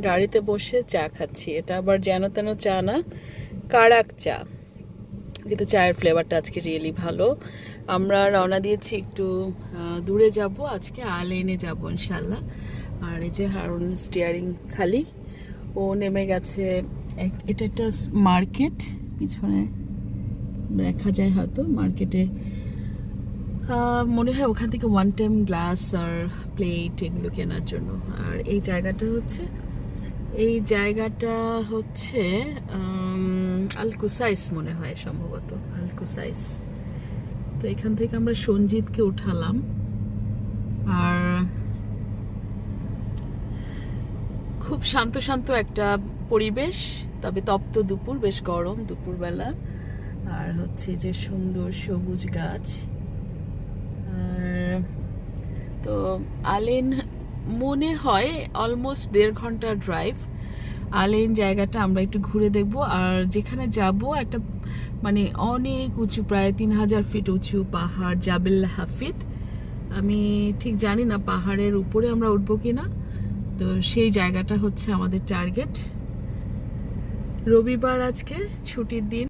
গাড়িতে বসে চা খাচ্ছি। এটা আবার যেন তেন চা না, কারাক চা, কিন্তু চায়ের ফ্লেভারটা আজকে রিয়েলি ভালো। আমরা রওনা দিয়েছি একটু দূরে যাব, আজকে আলেনে যাব ইনশাল্লাহ। আর এই যে হারুন স্টিয়ারিং খালি, ও নেমে গেছে। এটা একটা মার্কেট, পিছনে দেখা যায় হয়তো মার্কেটে, মনে হয় ওখান থেকে ওয়ান টাইম গ্লাস আর প্লেট এগুলো কেনার জন্য। আর এই জায়গাটা হচ্ছে আল কুসাইস মনে হয়, সম্ভবত আল কুসাইস। তো এখান থেকে আমরা সঞ্জিতকে উঠালাম। আর খুব শান্ত শান্ত একটা পরিবেশ, তবে তপ্ত দুপুর, বেশ গরম দুপুরবেলা। আর হচ্ছে যে সুন্দর সবুজ গাছ। আর তো আলেন মনে হয় অলমোস্ট 1.5 ঘন্টা ড্রাইভ। আলেন জায়গাটা আমরা একটু ঘুরে দেখব। আর যেখানে যাব একটা মানে অনেক উঁচু, প্রায় 3000 ফিট উঁচু পাহাড়, জাবেল হাফিদ। আমি ঠিক জানি না পাহাড়ের উপরে আমরা উঠবো কিনা। তো সেই জায়গাটা হচ্ছে আমাদের টার্গেট। রবিবার আজকে, ছুটির দিন।